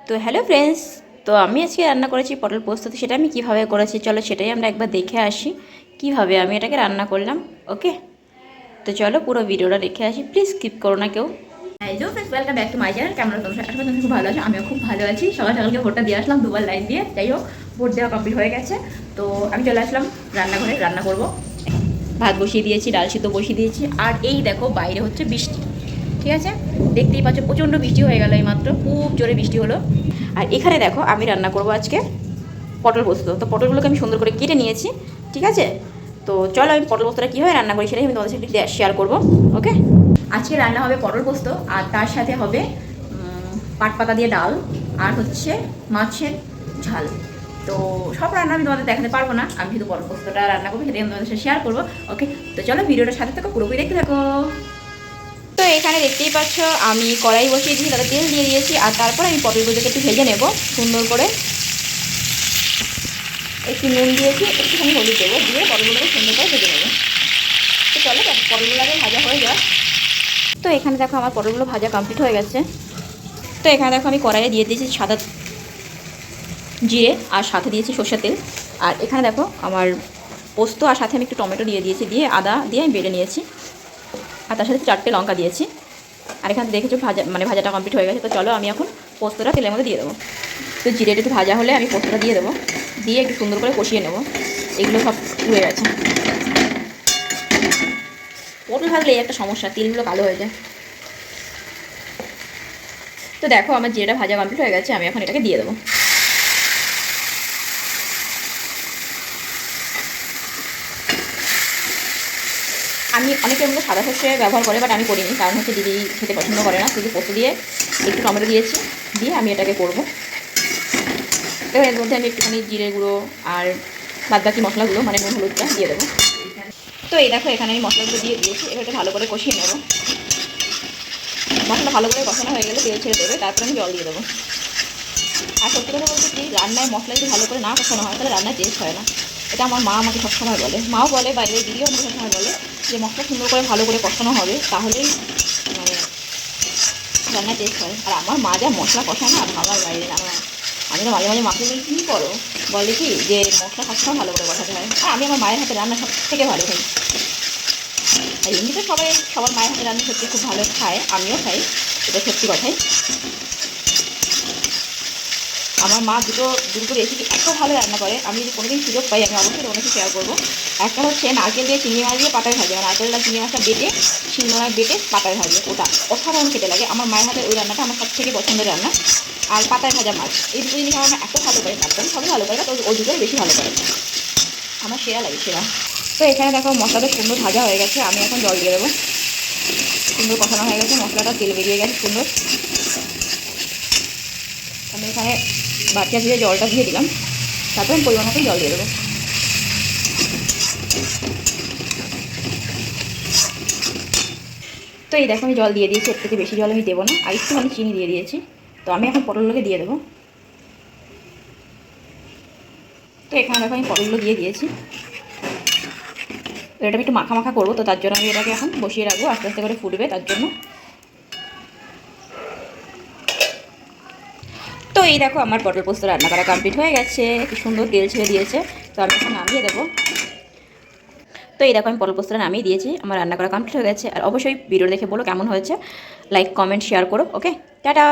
তো hello friends, তো আমি আজকে রান্না করেছি পটল পোস্ত। তো সেটা আমি কীভাবে করেছি চলো সেটাই আমরা একবার দেখে আসি কীভাবে আমি এটাকে রান্না করলাম। ওকে, তো চলো পুরো ভিডিওটা দেখে আসি, প্লিজ স্কিপ করো না কেউ। Hello friends, welcome back to my channel. কেমন তোমরা? আসলে তুমি খুব ভালো আছো, আমিও খুব ভালো আছি। সকাল সকালকে ভোটটা দিয়ে আসলাম দুবার লাইন দিয়ে। যাই হোক, ভোট দেওয়া কমপ্লিট হয়ে গেছে। তো আমি চলে আসলাম রান্নাঘরে, রান্না করব। ভাত বসিয়ে দিয়েছি, ডাল সিদ্ধ বসিয়ে দিয়েছি। আর এই দেখো বাইরে হচ্ছে বৃষ্টি, ঠিক আছে, দেখতেই পাচ্ছ প্রচণ্ড বৃষ্টি হয়ে গেল, এই মাত্র খুব জোরে বৃষ্টি হলো। আর এখানে দেখো আমি রান্না করব আজকে পটল পোস্ত। তো পটলগুলোকে আমি সুন্দর করে কেটে নিয়েছি, ঠিক আছে। তো চলো আমি পটল পোস্তটা কীভাবে রান্না করি সেটাই আমি তোমাদের সাথে শেয়ার করবো। ওকে, আজকে রান্না হবে পটল পোস্ত, আর তার সাথে হবে পাট পাতা দিয়ে ডাল, আর হচ্ছে মাছের ঝাল। তো সব রান্না আমি তোমাদের দেখাতে পারবো না, আমি শুধু পটল পোস্তটা রান্না করবো, সেটাই আমি তোমাদের সাথে শেয়ার করবো। ওকে, তো চলো ভিডিওটার সাথে থাকো, পুরোপুরি দেখতে থাকো। তো এখানে দেখতেই পাচ্ছ আমি কড়াই বসিয়ে দিয়েছি, তাতে তেল দিয়ে দিয়েছি। আর তারপর আমি পটলগুলোকে একটু ভেজে নেব সুন্দর করে। একটু নুন দিয়েছি, একটুখানি হলুদ দেবো, দিয়ে পটলগুলোকে সুন্দর করে ভেজে নেবো। তো চলো পটলগুলো আগে ভাজা হয়ে যাক। তো এখানে দেখো আমার পটলগুলো ভাজা কমপ্লিট হয়ে গেছে। তো এখানে দেখো আমি কড়াইয়ে দিয়ে দিয়েছি সাদা জিরে, আর সাথে দিয়েছি সর্ষের তেল। আর এখানে দেখো আমার পোস্ত, আর সাথে আমি একটু টমেটো দিয়ে দিয়েছি, দিয়ে আদা দিয়ে আমি বেটে নিয়েছি। আর তার সাথে 4টে লঙ্কা দিয়েছি। আর এখানে দেখেছো ভাজাটা কমপ্লিট হয়ে গেছে। তো চলো আমি এখন পোস্তটা তেলের মধ্যে দিয়ে দেবো। তো জিরেটা একটু ভাজা হলে আমি পোস্তটা দিয়ে দেবো, দিয়ে একটু সুন্দর করে কষিয়ে নেবো। এগুলো সব হয়ে গেছে। পটল ভাজলে এই একটা সমস্যা, তেলগুলো কালো হয়ে যায়। তো দেখো আমার জিরেটা ভাজা কমপ্লিট হয়ে গেছে, আমি এখন এটাকে দিয়ে দেবো। আমি অনেকের মধ্যে সাদা সর্ষে ব্যবহার করে, বাট আমি করিনি, কারণ হচ্ছে দিদি খেতে পছন্দ করে না। শুধু পোস্ত দিয়ে একটু টমেটো দিয়েছি, দিয়ে আমি এটাকে করবো। তো এর মধ্যে আমি একটুখানি জিরে গুঁড়ো আর বাদবাকি মশলাগুলো মানে নুন হলুদটা দিয়ে দেবো। তো এই দেখো এখানে আমি মশলাগুলো দিয়ে দিয়েছি, এবারে ভালো করে কষিয়ে নেবো। মশলা ভালো করে কষানো হয়ে গেলে তেল ছেড়ে দেবে, তারপরে আমি জল দিয়ে দেবো। আর সত্যি কথা বলতে কি, রান্নায় মশলা যদি ভালো করে না কষানো হয় তাহলে রান্নায় টেস্ট হয় না। এটা আমার মা আমাকে সবসময় বলে, মাও বলে, বাইরে দিদিও আমাকে সবসময় বলে যে মশলা সুন্দর করে ভালো করে কষানো হবে, তাহলেই মানে রান্নায় টেস্ট হয়। আর আমার মা যা মশলা কষায় না, ভাবার বাইরে জানো। আমি তো মাঝে মাঝে মাকে বলি কী করো, বলে কি যে মশলা সবসময় ভালো করে কষাতে হয়। আর আমি আমার মায়ের হাতে রান্না সব থেকে ভালো খাই। আর এমনিতে সবার মায়ের হাতে রান্না সত্যি খুব ভালো খায়, আমিও খাই, এটা সত্যি কথাই। আমার মা দুটো রেসিপি এত ভালো রান্না করে, আমি যদি কোনোদিন সুযোগ পাই আমি অবশ্যই তোমাকে শেয়ার করবো। একটা হচ্ছে নারকেল দিয়ে চিংড়ি মাছ দিয়ে পাতায় ভাজে, নারকেলটা চিংড়ি মাছটা বেটে শিলনোড়ায় বেটে পাতায় ভাজে, ওটা অসাধারণ খেতে লাগে। আমার মায়ের হাতের ওই রান্নাটা আমার সবথেকে পছন্দের রান্না। আর পাতায় ভাজা মাছ, এই দুটো জিনিস আমার এত ভালো করে, একদম সবই ভালো করে, তো ওই দুটোই বেশি ভালো করে, আমার সেরা লাগে সেরা। তো এখানে দেখো মশলাটা সুন্দর ভাজা হয়ে গেছে, আমি এখন জল দিয়ে দেবো। সুন্দর কষানো হয়ে গেছে, মশলাটা তেল বেরিয়ে গেছে সুন্দর। আমি এখানে বাচ্চা দিয়ে জলটা দিয়ে দিলাম, তারপর আমি পরিমাণ মতো জল দিয়ে দেবো। তো এই দেখো আমি জল দিয়ে দিয়েছি, এর থেকে বেশি জল আমি দেবো না, আর একটুখানি চিনি দিয়ে দিয়েছি। তো আমি এখন পটলগুলোকে দিয়ে দেবো। তো এখানে দেখো আমি পটলগুলো দিয়ে দিয়েছি। তো এটা আমি একটু মাখা মাখা করবো, তো তার জন্য আমি এটাকে এখন বসিয়ে রাখবো, আস্তে আস্তে করে ফুটবে তার জন্য। তো এই দেখো আমার পটল পোস্ত রান্না করা কমপ্লিট হয়ে গেছে, কি সুন্দর তেল ছেড়ে দিয়েছে। তো আমি এখন নামিয়ে দেবো। তো এই দেখো আমি পটল পোস্তটা নামিয়ে দিয়েছি, আমার রান্না করা কমপ্লিট হয়ে গেছে। আর অবশ্যই ভিডিও দেখে বলো কেমন হয়েছে, লাইক কমেন্ট শেয়ার করো। ওকে, টাটা।